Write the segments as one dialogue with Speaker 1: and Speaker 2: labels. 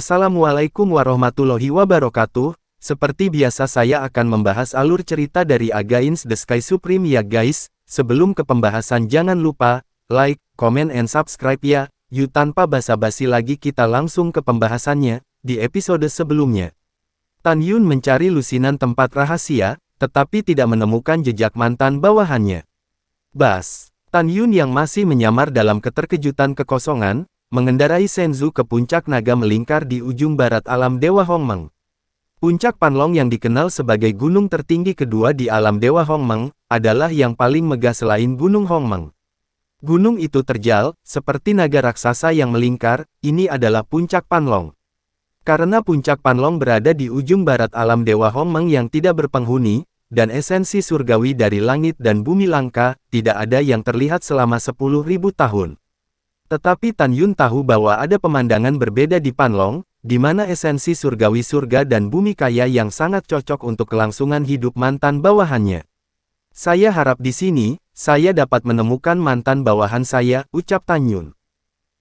Speaker 1: Assalamualaikum warahmatullahi wabarakatuh. Seperti biasa saya akan membahas alur cerita dari Against the Sky Supreme ya guys. Sebelum ke pembahasan jangan lupa, like, comment and subscribe ya. Yuk tanpa basa-basi lagi kita langsung ke pembahasannya. Di episode sebelumnya, Tan Yun mencari lusinan tempat rahasia, tetapi tidak menemukan jejak mantan bawahannya. Tan Yun yang masih menyamar dalam keterkejutan kekosongan, mengendarai Shenzhou ke puncak naga melingkar di ujung barat alam Dewa Hongmeng. Puncak Panlong yang dikenal sebagai gunung tertinggi kedua di alam Dewa Hongmeng, adalah yang paling megah selain Gunung Hongmeng. Gunung itu terjal, seperti naga raksasa yang melingkar, ini adalah puncak Panlong. Karena puncak Panlong berada di ujung barat alam Dewa Hongmeng yang tidak berpenghuni, dan esensi surgawi dari langit dan bumi langka, tidak ada yang terlihat selama 10.000 tahun. Tetapi Tan Yun tahu bahwa ada pemandangan berbeda di Panlong, di mana esensi surgawi surga dan bumi kaya yang sangat cocok untuk kelangsungan hidup mantan bawahannya. Saya harap di sini, saya dapat menemukan mantan bawahan saya, ucap Tan Yun.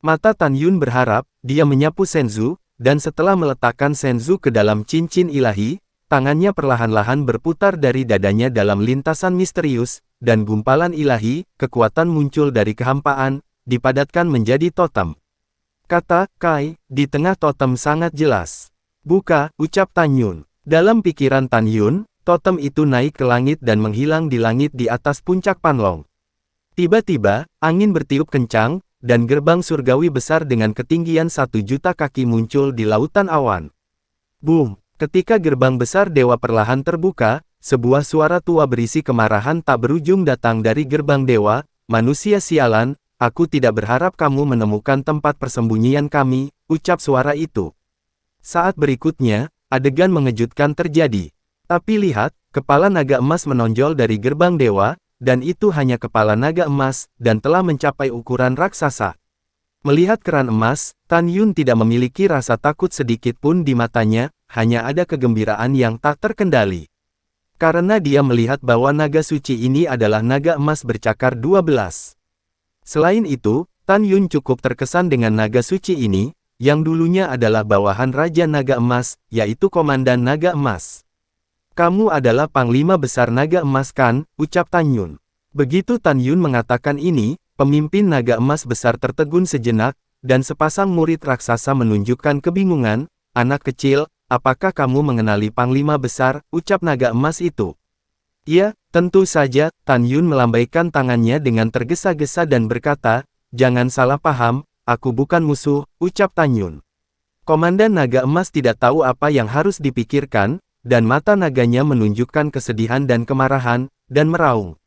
Speaker 1: Mata Tan Yun berharap, dia menyapu Shenzhou, dan setelah meletakkan Shenzhou ke dalam cincin ilahi, tangannya perlahan-lahan berputar dari dadanya dalam lintasan misterius, dan gumpalan ilahi, kekuatan muncul dari kehampaan, dipadatkan menjadi totem. Kata, Kai, di tengah totem sangat jelas. Buka, ucap Tan Yun. Dalam pikiran Tan Yun, totem itu naik ke langit dan menghilang di langit di atas puncak Panlong. Tiba-tiba, angin bertiup kencang, dan gerbang surgawi besar dengan ketinggian 1.000.000 kaki muncul di lautan awan. Boom! Ketika gerbang besar dewa perlahan terbuka, sebuah suara tua berisi kemarahan tak berujung datang dari gerbang dewa. Manusia sialan, aku tidak berharap kamu menemukan tempat persembunyian kami, ucap suara itu. Saat berikutnya, adegan mengejutkan terjadi. Tapi lihat, kepala naga emas menonjol dari gerbang dewa, dan itu hanya kepala naga emas, dan telah mencapai ukuran raksasa. Melihat keran emas, Tan Yun tidak memiliki rasa takut sedikit pun di matanya, hanya ada kegembiraan yang tak terkendali. Karena dia melihat bahwa naga suci ini adalah naga emas bercakar 12. Selain itu, Tan Yun cukup terkesan dengan naga suci ini, yang dulunya adalah bawahan Raja Naga Emas, yaitu Komandan Naga Emas. Kamu adalah Panglima Besar Naga Emas kan, ucap Tan Yun. Begitu Tan Yun mengatakan ini, pemimpin Naga Emas besar tertegun sejenak, dan sepasang murid raksasa menunjukkan kebingungan. Anak kecil, apakah kamu mengenali Panglima Besar, ucap Naga Emas itu. Ya, tentu saja, Tan Yun melambaikan tangannya dengan tergesa-gesa dan berkata, jangan salah paham, aku bukan musuh, ucap Tan Yun. Komandan Naga Emas tidak tahu apa yang harus dipikirkan, dan mata naganya menunjukkan kesedihan dan kemarahan, dan meraung.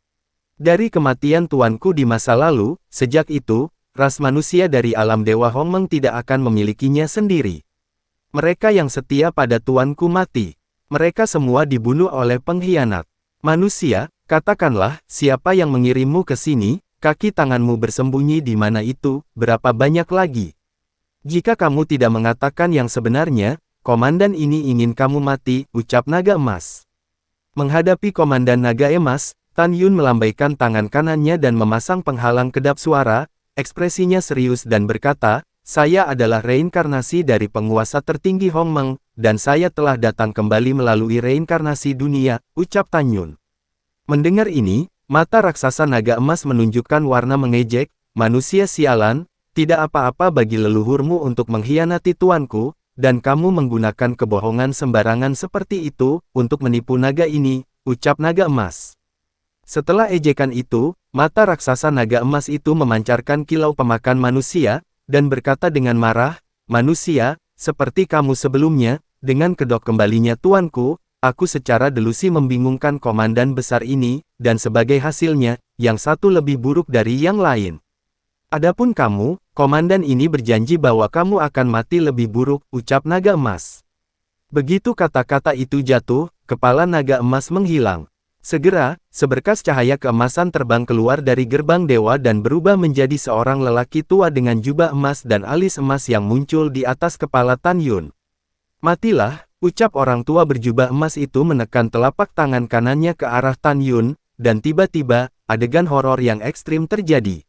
Speaker 1: Dari kematian tuanku di masa lalu, sejak itu, ras manusia dari alam Dewa Hongmeng tidak akan memilikinya sendiri. Mereka yang setia pada tuanku mati. Mereka semua dibunuh oleh pengkhianat. Manusia, katakanlah, siapa yang mengirimmu ke sini, kaki tanganmu bersembunyi di mana itu, berapa banyak lagi? Jika kamu tidak mengatakan yang sebenarnya, komandan ini ingin kamu mati, ucap Naga Emas. Menghadapi Komandan Naga Emas, Tan Yun melambaikan tangan kanannya dan memasang penghalang kedap suara, ekspresinya serius dan berkata, saya adalah reinkarnasi dari penguasa tertinggi Hongmeng, dan saya telah datang kembali melalui reinkarnasi dunia, ucap Tan Yun. Mendengar ini, mata raksasa naga emas menunjukkan warna mengejek, manusia sialan, tidak apa-apa bagi leluhurmu untuk mengkhianati tuanku, dan kamu menggunakan kebohongan sembarangan seperti itu, untuk menipu naga ini, ucap Naga Emas. Setelah ejekan itu, mata raksasa naga emas itu memancarkan kilau pemakan manusia, dan berkata dengan marah, manusia, seperti kamu sebelumnya, dengan kedok kembalinya tuanku, aku secara delusi membingungkan komandan besar ini, dan sebagai hasilnya, yang satu lebih buruk dari yang lain. Adapun kamu, komandan ini berjanji bahwa kamu akan mati lebih buruk, ucap Naga Emas. Begitu kata-kata itu jatuh, kepala Naga Emas menghilang. Segera, seberkas cahaya keemasan terbang keluar dari gerbang dewa dan berubah menjadi seorang lelaki tua dengan jubah emas dan alis emas yang muncul di atas kepala Tan Yun. Matilah, ucap orang tua berjubah emas itu menekan telapak tangan kanannya ke arah Tan Yun, dan tiba-tiba, adegan horor yang ekstrim terjadi.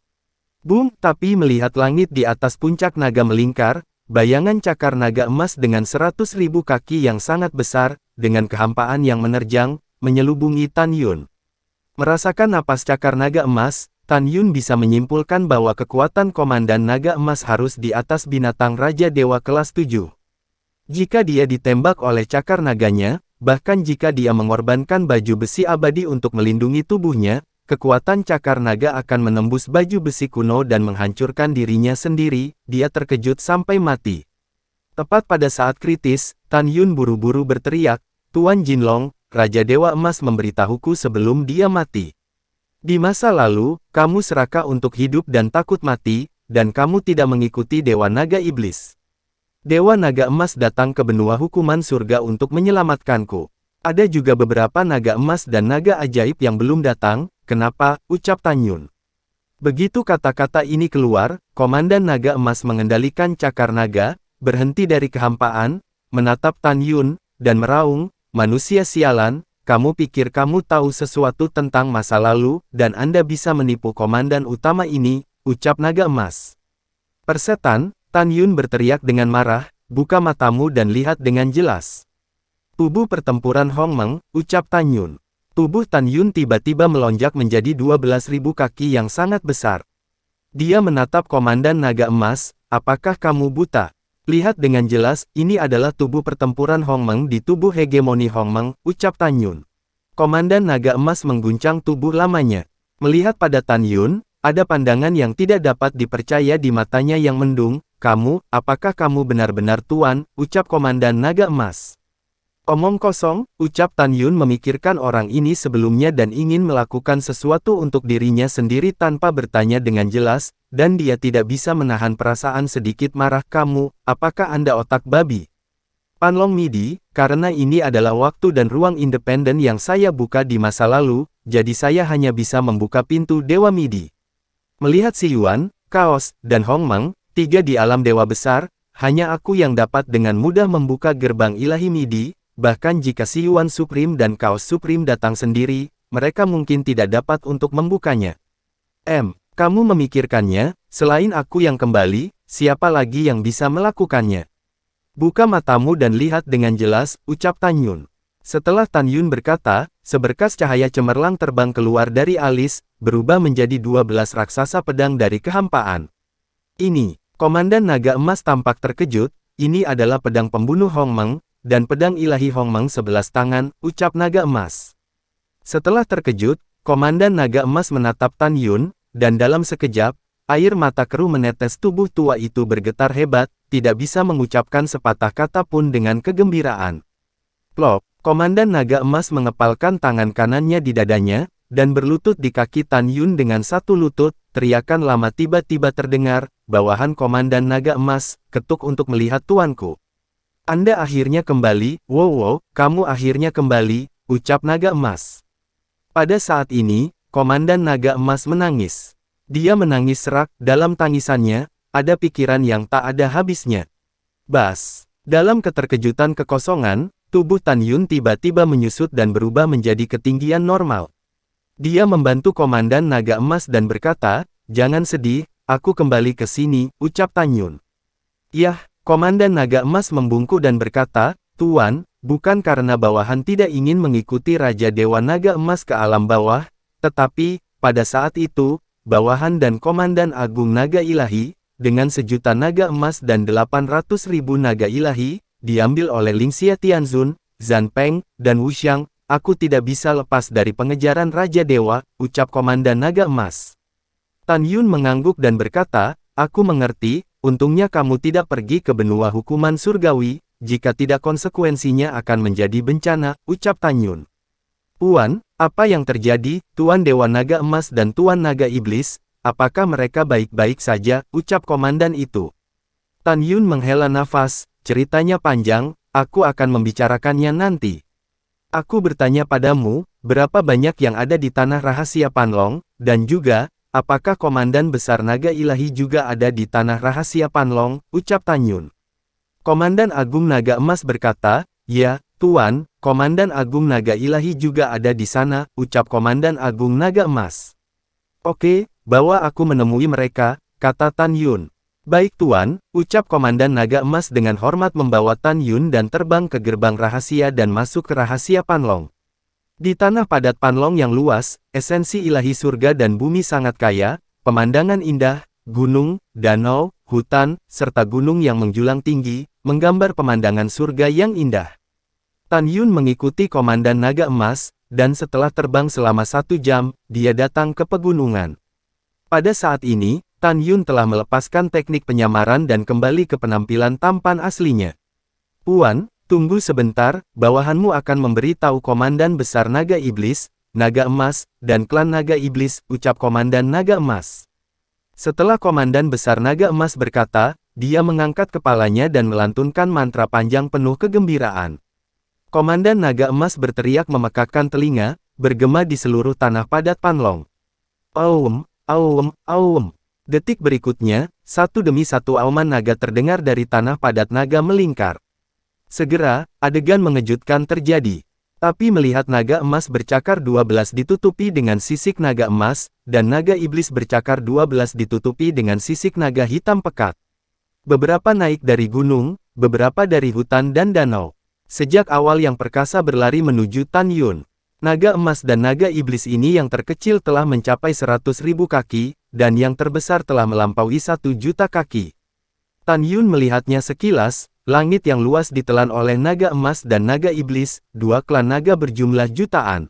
Speaker 1: Boom! Tapi melihat langit di atas puncak naga melingkar, bayangan cakar naga emas dengan 100.000 kaki yang sangat besar, dengan kehampaan yang menerjang, menyelubungi Tan Yun. Merasakan napas cakar naga emas, Tan Yun bisa menyimpulkan bahwa kekuatan komandan naga emas harus di atas binatang Raja Dewa kelas 7. Jika dia ditembak oleh cakar naganya, bahkan jika dia mengorbankan baju besi abadi untuk melindungi tubuhnya, kekuatan cakar naga akan menembus baju besi kuno dan menghancurkan dirinya sendiri. Dia terkejut sampai mati. Tepat pada saat kritis, Tan Yun buru-buru berteriak, "Tuan Jinlong, Raja Dewa Emas memberitahuku sebelum dia mati. Di masa lalu, kamu serakah untuk hidup dan takut mati, dan kamu tidak mengikuti Dewa Naga Iblis. Dewa Naga Emas datang ke benua hukuman surga untuk menyelamatkanku. Ada juga beberapa naga emas dan naga ajaib yang belum datang. Kenapa?" ucap Tan Yun. Begitu kata-kata ini keluar, Komandan Naga Emas mengendalikan cakar naga, berhenti dari kehampaan, menatap Tan Yun, dan meraung, "Manusia sialan, kamu pikir kamu tahu sesuatu tentang masa lalu, dan Anda bisa menipu komandan utama ini," ucap Naga Emas. "Persetan," Tan Yun berteriak dengan marah, "buka matamu dan lihat dengan jelas." "Tubuh pertempuran Hongmeng," ucap Tan Yun. Tubuh Tan Yun tiba-tiba melonjak menjadi 12.000 kaki yang sangat besar. Dia menatap Komandan Naga Emas, "Apakah kamu buta? Lihat dengan jelas, ini adalah tubuh pertempuran Hongmeng di tubuh hegemoni Hongmeng," ucap Tan Yun. Komandan Naga Emas mengguncang tubuh lamanya. Melihat pada Tan Yun, ada pandangan yang tidak dapat dipercaya di matanya yang mendung. "Kamu, apakah kamu benar-benar Tuan?" ucap Komandan Naga Emas. "Omong kosong," ucap Tan Yun memikirkan orang ini sebelumnya dan ingin melakukan sesuatu untuk dirinya sendiri tanpa bertanya dengan jelas, dan dia tidak bisa menahan perasaan sedikit marah. "Kamu, apakah Anda otak babi? Panlong Midi, karena ini adalah waktu dan ruang independen yang saya buka di masa lalu, jadi saya hanya bisa membuka pintu Dewa Midi. Melihat Si Yuan, Kaos, dan Hongmeng, tiga di alam dewa besar, hanya aku yang dapat dengan mudah membuka gerbang ilahi Midi. Bahkan jika Si Yuan Supreme dan Kaos Supreme datang sendiri, mereka mungkin tidak dapat untuk membukanya. Kamu memikirkannya, selain aku yang kembali, siapa lagi yang bisa melakukannya? Buka matamu dan lihat dengan jelas," ucap Tan Yun. Setelah Tan Yun berkata, seberkas cahaya cemerlang terbang keluar dari alis, berubah menjadi 12 raksasa pedang dari kehampaan. "Ini," Komandan Naga Emas tampak terkejut, "ini adalah pedang pembunuh Hongmeng, dan pedang ilahi Hongmeng 11 tangan," ucap Naga Emas. Setelah terkejut, Komandan Naga Emas menatap Tan Yun, dan dalam sekejap, air mata keruh menetes. Tubuh tua itu bergetar hebat, tidak bisa mengucapkan sepatah kata pun dengan kegembiraan. Plop, Komandan Naga Emas mengepalkan tangan kanannya di dadanya, dan berlutut di kaki Tan Yun dengan satu lutut. Teriakan lama tiba-tiba terdengar, "Bawahan Komandan Naga Emas, ketuk untuk melihat tuanku. Anda akhirnya kembali, wow, kamu akhirnya kembali," ucap Naga Emas. Pada saat ini, Komandan Naga Emas menangis. Dia menangis serak, dalam tangisannya, ada pikiran yang tak ada habisnya. Bas! Dalam keterkejutan kekosongan, tubuh Tan Yun tiba-tiba menyusut dan berubah menjadi ketinggian normal. Dia membantu Komandan Naga Emas dan berkata, "Jangan sedih, aku kembali ke sini," ucap Tan Yun. "Yah." Komandan Naga Emas membungkuk dan berkata, "Tuan, bukan karena bawahan tidak ingin mengikuti Raja Dewa Naga Emas ke alam bawah, tetapi, pada saat itu, bawahan dan Komandan Agung Naga Ilahi, dengan 1.000.000 naga emas dan 800.000 naga ilahi, diambil oleh Lingxia Tianzun, Zhan Peng, dan Wu Xiang. Aku tidak bisa lepas dari pengejaran Raja Dewa," ucap Komandan Naga Emas. Tan Yun mengangguk dan berkata, "Aku mengerti. Untungnya kamu tidak pergi ke benua hukuman surgawi, jika tidak konsekuensinya akan menjadi bencana," ucap Tan Yun. "Puan, apa yang terjadi, Tuan Dewa Naga Emas dan Tuan Naga Iblis? Apakah mereka baik-baik saja?" ucap komandan itu. Tan Yun menghela nafas, "Ceritanya panjang, aku akan membicarakannya nanti. Aku bertanya padamu, berapa banyak yang ada di tanah rahasia Panlong, dan juga, apakah Komandan Besar Naga Ilahi juga ada di tanah rahasia Panlong?" ucap Tan Yun. Komandan Agung Naga Emas berkata, "Ya, Tuan, Komandan Agung Naga Ilahi juga ada di sana," ucap Komandan Agung Naga Emas. "Oke, bawa aku menemui mereka," kata Tan Yun. Baik Tuan, ucap Komandan Naga Emas dengan hormat membawa Tan Yun dan terbang ke gerbang rahasia dan masuk ke rahasia Panlong. Di tanah padat Panlong yang luas, esensi ilahi surga dan bumi sangat kaya, pemandangan indah, gunung, danau, hutan, serta gunung yang menjulang tinggi, menggambar pemandangan surga yang indah. Tan Yun mengikuti Komandan Naga Emas, dan setelah terbang selama 1 jam, dia datang ke pegunungan. Pada saat ini, Tan Yun telah melepaskan teknik penyamaran dan kembali ke penampilan tampan aslinya. Puan, tunggu sebentar, bawahanmu akan memberitahu Komandan Besar Naga Iblis, Naga Emas, dan klan Naga Iblis, ucap Komandan Naga Emas. Setelah Komandan Besar Naga Emas berkata, dia mengangkat kepalanya dan melantunkan mantra panjang penuh kegembiraan. Komandan Naga Emas berteriak memekakkan telinga, bergema di seluruh tanah padat Panlong. Aum, aum, aum. Detik berikutnya, satu demi satu auman naga terdengar dari tanah padat naga melingkar. Segera, adegan mengejutkan terjadi. Tapi melihat naga emas bercakar 12 ditutupi dengan sisik naga emas, dan naga iblis bercakar 12 ditutupi dengan sisik naga hitam pekat. Beberapa naik dari gunung, beberapa dari hutan dan danau. Sejak awal yang perkasa berlari menuju Tan Yun. Naga emas dan naga iblis ini yang terkecil telah mencapai 100.000 kaki, dan yang terbesar telah melampaui 1 juta kaki. Tan Yun melihatnya sekilas, langit yang luas ditelan oleh naga emas dan naga iblis, 2 klan naga berjumlah jutaan.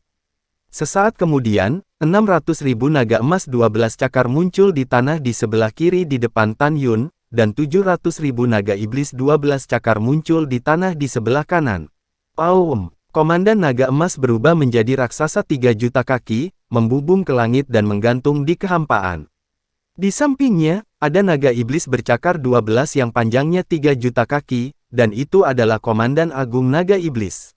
Speaker 1: Sesaat kemudian, 600.000 naga emas 12 cakar muncul di tanah di sebelah kiri di depan Tan Yun, dan 700.000 naga iblis 12 cakar muncul di tanah di sebelah kanan. Aum! Komandan Naga Emas berubah menjadi raksasa 3 juta kaki, membubung ke langit dan menggantung di kehampaan. Di sampingnya, ada naga iblis bercakar 12 yang panjangnya 3 juta kaki, dan itu adalah Komandan Agung Naga Iblis.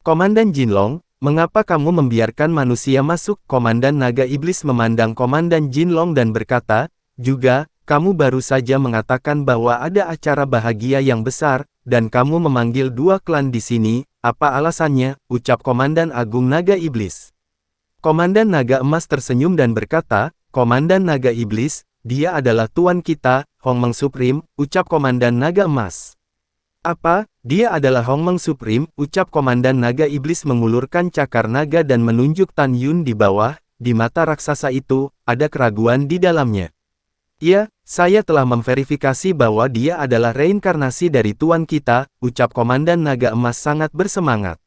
Speaker 1: Komandan Jinlong, mengapa kamu membiarkan manusia masuk? Komandan Naga Iblis memandang Komandan Jinlong dan berkata, juga, kamu baru saja mengatakan bahwa ada acara bahagia yang besar, dan kamu memanggil 2 klan di sini, apa alasannya? Ucap Komandan Agung Naga Iblis. Komandan Naga Emas tersenyum dan berkata, Komandan Naga Iblis, dia adalah tuan kita, Hongmeng Supreme, ucap Komandan Naga Emas. Apa? Dia adalah Hongmeng Supreme, ucap Komandan Naga Iblis mengulurkan cakar naga dan menunjuk Tan Yun di bawah, di mata raksasa itu, ada keraguan di dalamnya. Ya, saya telah memverifikasi bahwa dia adalah reinkarnasi dari tuan kita, ucap Komandan Naga Emas sangat bersemangat.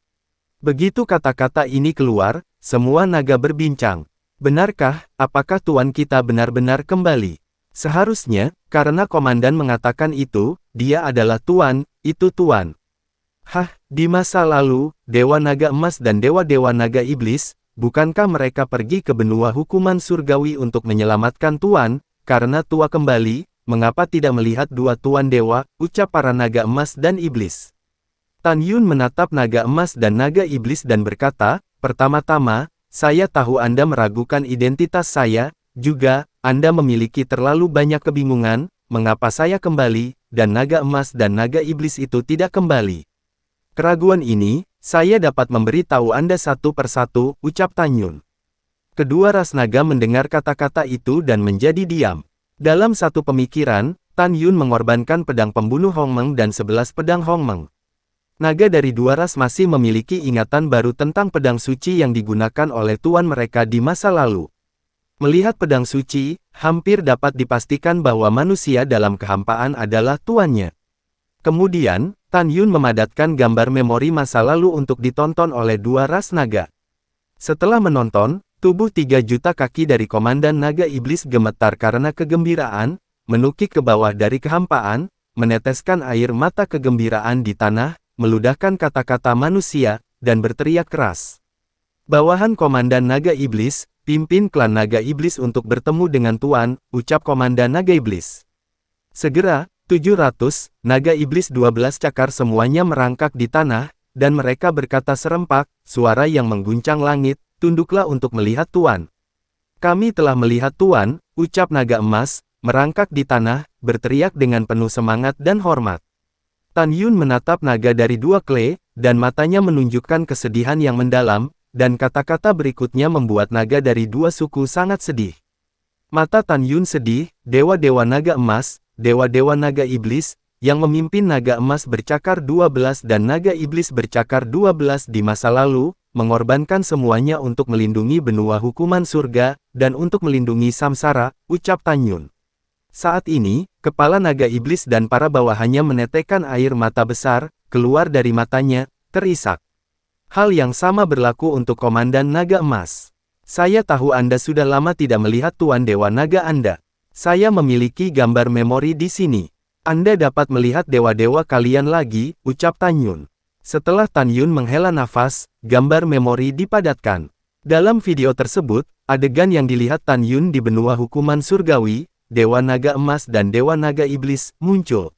Speaker 1: Begitu kata-kata ini keluar, semua naga berbincang. Benarkah, apakah tuan kita benar-benar kembali? Seharusnya, karena Komandan mengatakan itu, dia adalah tuan, itu tuan. Hah, di masa lalu, Dewa Naga Emas dan Dewa-Dewa Naga Iblis, bukankah mereka pergi ke benua hukuman surgawi untuk menyelamatkan tuan? Karena tua kembali, mengapa tidak melihat 2 tuan dewa, ucap para naga emas dan iblis. Tan Yun menatap naga emas dan naga iblis dan berkata, pertama-tama, saya tahu Anda meragukan identitas saya, juga, Anda memiliki terlalu banyak kebingungan, mengapa saya kembali, dan naga emas dan naga iblis itu tidak kembali. Keraguan ini, saya dapat memberitahu Anda satu persatu, ucap Tan Yun. Kedua ras naga mendengar kata-kata itu dan menjadi diam. Dalam satu pemikiran, Tan Yun mengorbankan pedang pembunuh Hongmeng dan 11 pedang Hongmeng. Naga dari 2 ras masih memiliki ingatan baru tentang pedang suci yang digunakan oleh tuan mereka di masa lalu. Melihat pedang suci, hampir dapat dipastikan bahwa manusia dalam kehampaan adalah tuannya. Kemudian, Tan Yun memadatkan gambar memori masa lalu untuk ditonton oleh 2 ras naga. Setelah menonton, tubuh 3 juta kaki dari Komandan Naga Iblis gemetar karena kegembiraan, menukik ke bawah dari kehampaan, meneteskan air mata kegembiraan di tanah, meludahkan kata-kata manusia, dan berteriak keras. Bawahan Komandan Naga Iblis, pimpin klan Naga Iblis untuk bertemu dengan Tuan, ucap Komandan Naga Iblis. Segera, 700, Naga Iblis 12 cakar semuanya merangkak di tanah, dan mereka berkata serempak, suara yang mengguncang langit, tunduklah untuk melihat Tuan. Kami telah melihat Tuan, ucap naga emas, merangkak di tanah, berteriak dengan penuh semangat dan hormat. Tan Yun menatap naga dari 2 kle, dan matanya menunjukkan kesedihan yang mendalam, dan kata-kata berikutnya membuat naga dari 2 suku sangat sedih. Mata Tan Yun sedih, dewa-dewa naga emas, dewa-dewa naga iblis, yang memimpin naga emas bercakar 12 dan naga iblis bercakar 12 di masa lalu, mengorbankan semuanya untuk melindungi benua hukuman surga, dan untuk melindungi samsara, ucap Tan Yun. Saat ini, kepala naga iblis dan para bawahannya menetekkan air mata besar, keluar dari matanya, terisak. Hal yang sama berlaku untuk Komandan Naga Emas. Saya tahu Anda sudah lama tidak melihat Tuan Dewa Naga Anda. Saya memiliki gambar memori di sini. Anda dapat melihat dewa-dewa kalian lagi, ucap Tan Yun. Setelah Tan Yun menghela nafas, gambar memori dipadatkan. Dalam video tersebut, adegan yang dilihat Tan Yun di benua hukuman surgawi, Dewa Naga Emas dan Dewa Naga Iblis, muncul.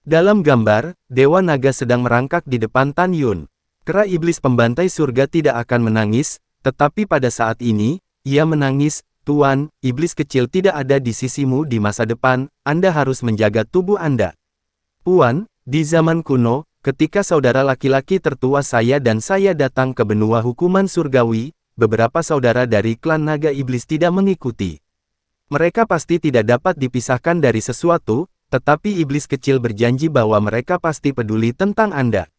Speaker 1: Dalam gambar, Dewa Naga sedang merangkak di depan Tan Yun. Kera iblis pembantai surga tidak akan menangis, tetapi pada saat ini, ia menangis. Tuan, iblis kecil tidak ada di sisimu di masa depan, Anda harus menjaga tubuh Anda. Puan, di zaman kuno, ketika saudara laki-laki tertua saya dan saya datang ke benua hukuman surgawi, beberapa saudara dari klan naga iblis tidak mengikuti. Mereka pasti tidak dapat dipisahkan dari sesuatu, tetapi iblis kecil berjanji bahwa mereka pasti peduli tentang Anda.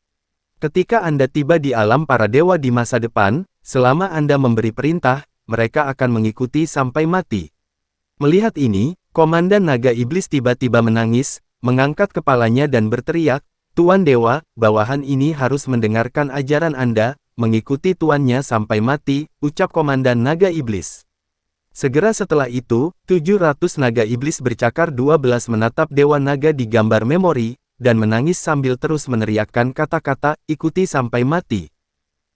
Speaker 1: Ketika Anda tiba di alam para dewa di masa depan, selama Anda memberi perintah, mereka akan mengikuti sampai mati. Melihat ini, Komandan Naga Iblis tiba-tiba menangis, mengangkat kepalanya dan berteriak, Tuan Dewa, bawahan ini harus mendengarkan ajaran Anda, mengikuti tuannya sampai mati, ucap Komandan Naga Iblis. Segera setelah itu, 700 Naga Iblis bercakar 12 menatap Dewa Naga di gambar memori, dan menangis sambil terus meneriakkan kata-kata, ikuti sampai mati.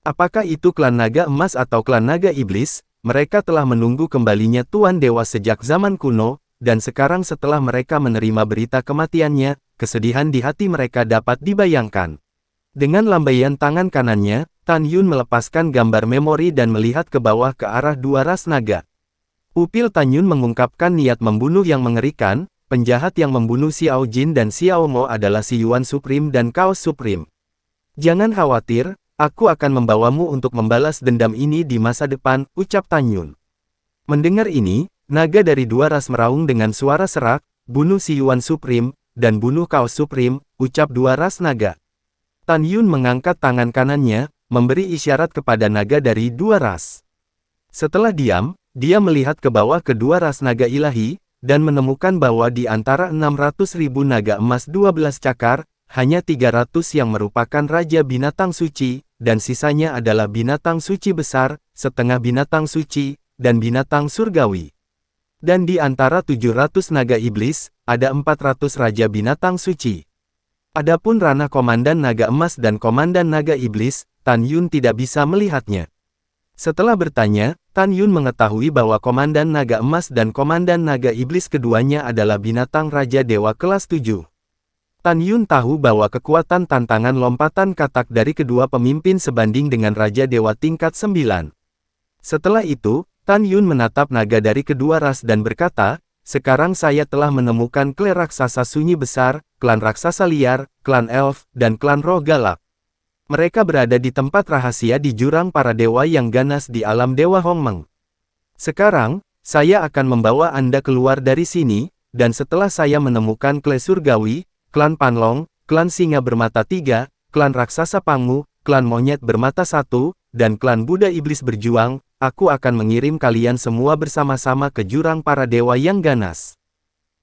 Speaker 1: Apakah itu klan Naga Emas atau klan Naga Iblis? Mereka telah menunggu kembalinya Tuan Dewa sejak zaman kuno, dan sekarang setelah mereka menerima berita kematiannya, kesedihan di hati mereka dapat dibayangkan. Dengan lambaian tangan kanannya, Tan Yun melepaskan gambar memori dan melihat ke bawah ke arah dua ras naga. Pupil Tan Yun mengungkapkan niat membunuh yang mengerikan, penjahat yang membunuh Xiao Jin dan Xiao Mo adalah si Yuan Supreme dan Chaos Supreme. Jangan khawatir, aku akan membawamu untuk membalas dendam ini di masa depan, ucap Tan Yun. Mendengar ini, naga dari dua ras meraung dengan suara serak, bunuh si Yuan Supreme, dan bunuh Chaos Supreme, ucap dua ras naga. Tan Yun mengangkat tangan kanannya, memberi isyarat kepada naga dari dua ras. Setelah diam, dia melihat ke bawah kedua ras naga ilahi, dan menemukan bahwa di antara 600.000 naga emas 12 cakar, hanya 300 yang merupakan Raja Binatang Suci, dan sisanya adalah binatang suci besar, setengah binatang suci, dan binatang surgawi. Dan di antara 700 naga iblis, ada 400 Raja Binatang Suci. Adapun ranah Komandan Naga Emas dan Komandan Naga Iblis, Tan Yun tidak bisa melihatnya. Setelah bertanya, Tan Yun mengetahui bahwa Komandan Naga Emas dan Komandan Naga Iblis keduanya adalah binatang Raja Dewa kelas 7. Tan Yun tahu bahwa kekuatan tantangan lompatan katak dari kedua pemimpin sebanding dengan Raja Dewa tingkat 9. Setelah itu, Tan Yun menatap naga dari kedua ras dan berkata, sekarang saya telah menemukan klan raksasa sunyi besar, klan raksasa liar, klan elf, dan klan roh galak. Mereka berada di tempat rahasia di jurang para dewa yang ganas di alam Dewa Hongmeng. Sekarang, saya akan membawa Anda keluar dari sini, dan setelah saya menemukan klan surgawi, klan Panlong, klan singa bermata 3, klan raksasa Pangu, klan monyet bermata 1, dan klan Buddha Iblis berjuang, aku akan mengirim kalian semua bersama-sama ke jurang para dewa yang ganas.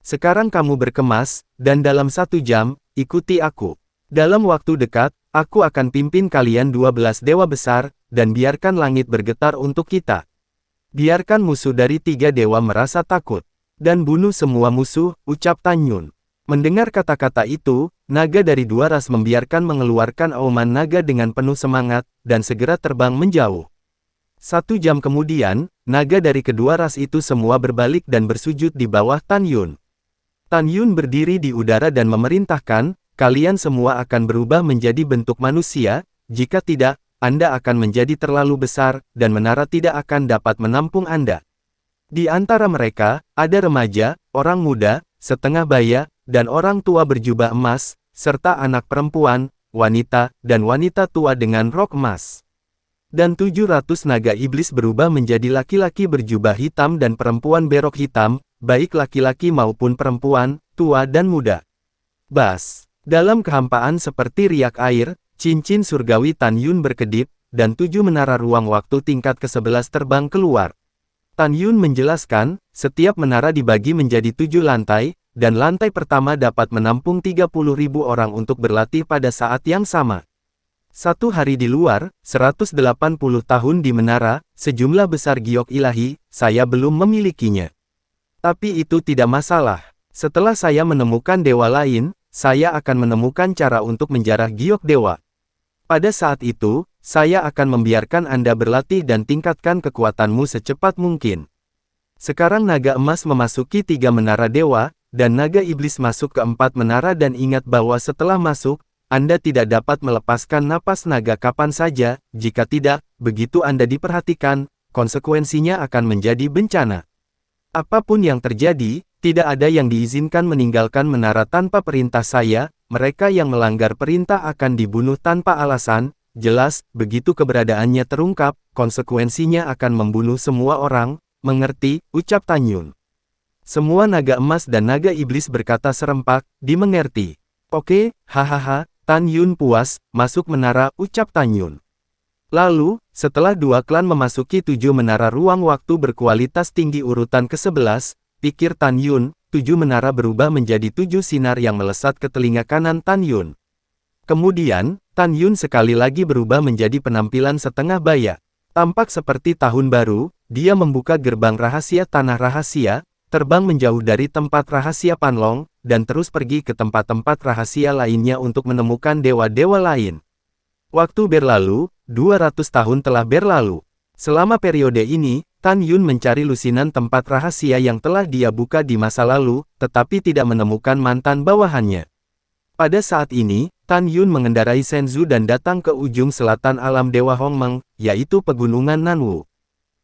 Speaker 1: Sekarang kamu berkemas, dan dalam 1 jam, ikuti aku. Dalam waktu dekat, aku akan pimpin kalian 12 dewa besar, dan biarkan langit bergetar untuk kita. Biarkan musuh dari 3 dewa merasa takut. Dan bunuh semua musuh, ucap Tan Yun. Mendengar kata-kata itu, naga dari dua ras membiarkan mengeluarkan auman naga dengan penuh semangat, dan segera terbang menjauh. 1 jam kemudian, naga dari kedua ras itu semua berbalik dan bersujud di bawah Tan Yun. Tan Yun berdiri di udara dan memerintahkan, kalian semua akan berubah menjadi bentuk manusia, jika tidak, Anda akan menjadi terlalu besar, dan menara tidak akan dapat menampung Anda. Di antara mereka, ada remaja, orang muda, setengah baya, dan orang tua berjubah emas, serta anak perempuan, wanita, dan wanita tua dengan rok emas. Dan 700 naga iblis berubah menjadi laki-laki berjubah hitam dan perempuan berok hitam, baik laki-laki maupun perempuan, tua dan muda. Bas. Dalam kehampaan seperti riak air, cincin surgawi Tan Yun berkedip, dan 7 menara ruang waktu tingkat ke-11 terbang keluar. Tan Yun menjelaskan, setiap menara dibagi menjadi 7 lantai, dan lantai pertama dapat menampung 30.000 orang untuk berlatih pada saat yang sama. 1 hari di luar, 180 tahun di menara, sejumlah besar giok ilahi, saya belum memilikinya. Tapi itu tidak masalah. Setelah saya menemukan dewa lain, saya akan menemukan cara untuk menjarah giok dewa. Pada saat itu, saya akan membiarkan Anda berlatih dan tingkatkan kekuatanmu secepat mungkin. Sekarang naga emas memasuki 3 menara dewa, dan naga iblis masuk ke 4 menara dan ingat bahwa setelah masuk, Anda tidak dapat melepaskan napas naga kapan saja, jika tidak, begitu Anda diperhatikan, konsekuensinya akan menjadi bencana. Apapun yang terjadi, tidak ada yang diizinkan meninggalkan menara tanpa perintah saya, mereka yang melanggar perintah akan dibunuh tanpa alasan, jelas, begitu keberadaannya terungkap, konsekuensinya akan membunuh semua orang, mengerti, ucap Tan Yun. Semua naga emas dan naga iblis berkata serempak, dimengerti. Oke, hahaha. Tan Yun puas, masuk menara, ucap Tan Yun. Lalu, setelah 2 klan memasuki 7 menara ruang waktu berkualitas tinggi urutan ke-11, pikir Tan Yun, 7 menara berubah menjadi 7 sinar yang melesat ke telinga kanan Tan Yun. Kemudian, Tan Yun sekali lagi berubah menjadi penampilan setengah baya. Tampak seperti tahun baru, dia membuka gerbang rahasia tanah rahasia, terbang menjauh dari tempat rahasia Panlong, dan terus pergi ke tempat-tempat rahasia lainnya untuk menemukan dewa-dewa lain. Waktu berlalu, 200 tahun telah berlalu. Selama periode ini, Tan Yun mencari lusinan tempat rahasia yang telah dia buka di masa lalu, tetapi tidak menemukan mantan bawahannya. Pada saat ini, Tan Yun mengendarai Shenzhou dan datang ke ujung selatan alam Dewa Hongmeng, yaitu Pegunungan Nanwu.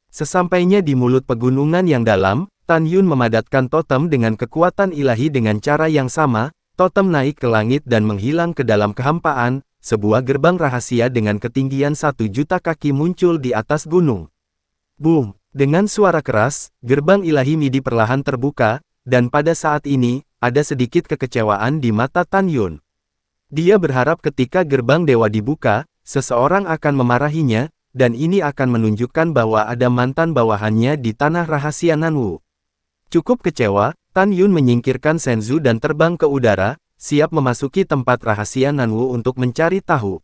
Speaker 1: Sesampainya di mulut pegunungan yang dalam, Tan Yun memadatkan totem dengan kekuatan ilahi dengan cara yang sama, totem naik ke langit dan menghilang ke dalam kehampaan, sebuah gerbang rahasia dengan ketinggian 1 juta kaki muncul di atas gunung. Boom! Dengan suara keras, gerbang ilahi Midi perlahan terbuka, dan pada saat ini, ada sedikit kekecewaan di mata Tan Yun. Dia berharap ketika gerbang dewa dibuka, seseorang akan memarahinya, dan ini akan menunjukkan bahwa ada mantan bawahannya di tanah rahasia Nanwu. Cukup kecewa, Tan Yun menyingkirkan Shenzhou dan terbang ke udara, siap memasuki tempat rahasia Nanwu untuk mencari tahu.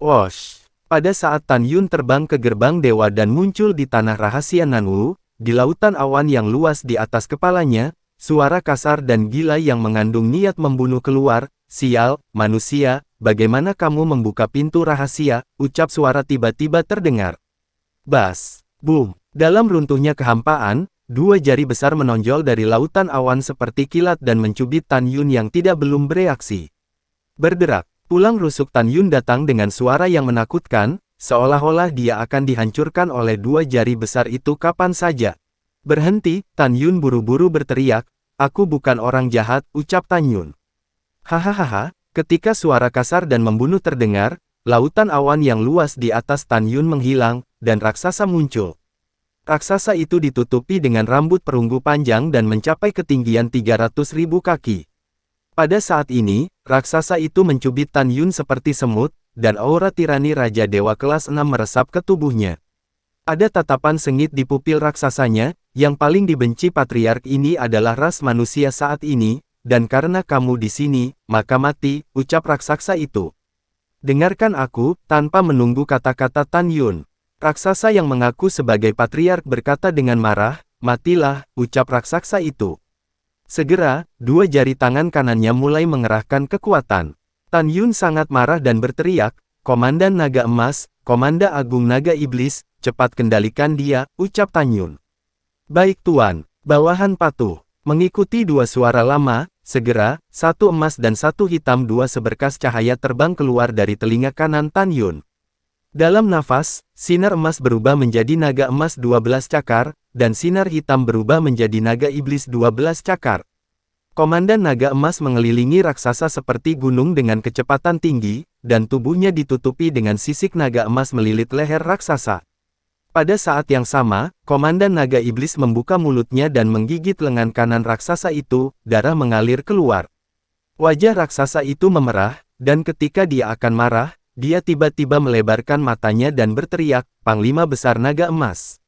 Speaker 1: Wosh! Pada saat Tan Yun terbang ke gerbang dewa dan muncul di tanah rahasia Nanwu, di lautan awan yang luas di atas kepalanya, suara kasar dan gila yang mengandung niat membunuh keluar, sial, manusia, bagaimana kamu membuka pintu rahasia, ucap suara tiba-tiba terdengar. Bas! Boom! Dalam runtuhnya kehampaan, 2 jari besar menonjol dari lautan awan seperti kilat dan mencubit Tan Yun yang belum bereaksi. Berderak, tulang rusuk Tan Yun datang dengan suara yang menakutkan, seolah-olah dia akan dihancurkan oleh 2 jari besar itu kapan saja. Berhenti, Tan Yun buru-buru berteriak, aku bukan orang jahat, ucap Tan Yun. Hahaha, ketika suara kasar dan membunuh terdengar, lautan awan yang luas di atas Tan Yun menghilang, dan raksasa muncul. Raksasa itu ditutupi dengan rambut perunggu panjang dan mencapai ketinggian 300.000 kaki. Pada saat ini, raksasa itu mencubit Tan Yun seperti semut, dan aura tirani Raja Dewa kelas 6 meresap ke tubuhnya. Ada tatapan sengit di pupil raksasanya, yang paling dibenci patriark ini adalah ras manusia saat ini, dan karena kamu di sini, maka mati, ucap raksasa itu. Dengarkan aku, tanpa menunggu kata-kata Tan Yun. Raksasa yang mengaku sebagai patriark berkata dengan marah, matilah, ucap raksasa itu. Segera, 2 jari tangan kanannya mulai mengerahkan kekuatan. Tan Yun sangat marah dan berteriak, Komandan Naga Emas, Komanda Agung Naga Iblis, cepat kendalikan dia, ucap Tan Yun. Baik Tuan, bawahan patuh. Mengikuti 2 suara lama, segera, 1 emas dan 1 hitam 2 seberkas cahaya terbang keluar dari telinga kanan Tan Yun. Dalam nafas, sinar emas berubah menjadi naga emas 12 cakar, dan sinar hitam berubah menjadi naga iblis 12 cakar. Komandan naga emas mengelilingi raksasa seperti gunung dengan kecepatan tinggi, dan tubuhnya ditutupi dengan sisik naga emas melilit leher raksasa. Pada saat yang sama, Komandan Naga Iblis membuka mulutnya dan menggigit lengan kanan raksasa itu, darah mengalir keluar. Wajah raksasa itu memerah, dan ketika dia akan marah, dia tiba-tiba melebarkan matanya dan berteriak, "Panglima Besar Naga Emas."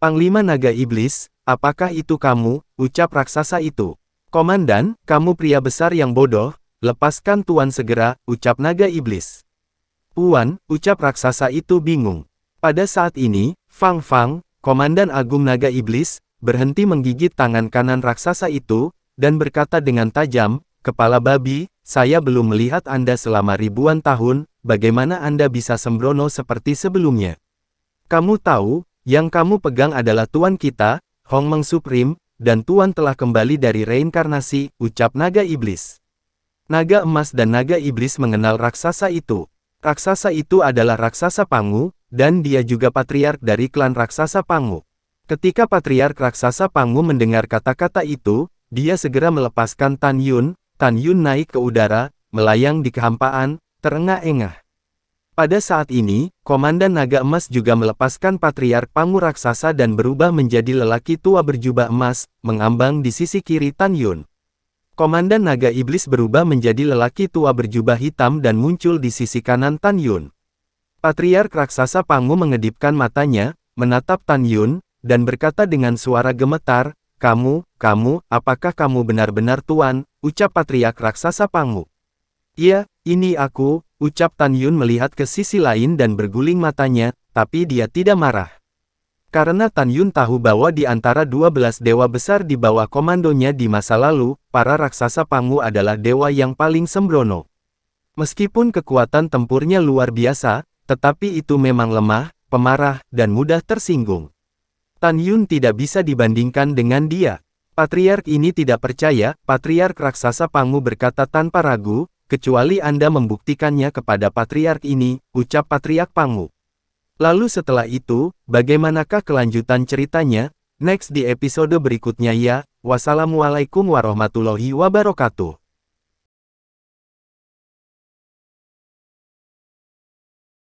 Speaker 1: "Panglima Naga Iblis, apakah itu kamu?" ucap raksasa itu. "Komandan, kamu pria besar yang bodoh, lepaskan Tuan segera," ucap Naga Iblis. "Tuan," ucap raksasa itu bingung. Pada saat ini, Fang Fang, Komandan Agung Naga Iblis, berhenti menggigit tangan kanan raksasa itu, dan berkata dengan tajam, "Kepala babi, saya belum melihat Anda selama ribuan tahun, bagaimana Anda bisa sembrono seperti sebelumnya? Kamu tahu, yang kamu pegang adalah Tuan kita, Hongmeng Supreme, dan Tuan telah kembali dari reinkarnasi," ucap Naga Iblis. Naga Emas dan Naga Iblis mengenal raksasa itu. Raksasa itu adalah raksasa Pangu, dan dia juga patriark dari klan raksasa Pangu. Ketika patriark raksasa Pangu mendengar kata-kata itu, dia segera melepaskan Tan Yun. Tan Yun naik ke udara, melayang di kehampaan, terengah-engah. Pada saat ini, Komandan Naga Emas juga melepaskan patriark Pangu raksasa dan berubah menjadi lelaki tua berjubah emas, mengambang di sisi kiri Tan Yun. Komandan Naga Iblis berubah menjadi lelaki tua berjubah hitam dan muncul di sisi kanan Tan Yun. Patriark raksasa Pangu mengedipkan matanya, menatap Tan Yun, dan berkata dengan suara gemetar, kamu, apakah kamu benar-benar Tuan?" ucap patriark raksasa Pangu. "Iya, ini aku," ucap Tan Yun melihat ke sisi lain dan berguling matanya, tapi dia tidak marah. Karena Tan Yun tahu bahwa di antara 12 dewa besar di bawah komandonya di masa lalu, para raksasa Pangu adalah dewa yang paling sembrono. Meskipun kekuatan tempurnya luar biasa, tetapi itu memang lemah, pemarah, dan mudah tersinggung. Tan Yun tidak bisa dibandingkan dengan dia. Patriark ini tidak percaya, patriark raksasa Pangu berkata tanpa ragu, "Kecuali Anda membuktikannya kepada patriark ini," ucap patriark Pangu. Lalu setelah itu, bagaimanakah kelanjutan ceritanya? Next di episode berikutnya ya. Wassalamualaikum warahmatullahi wabarakatuh.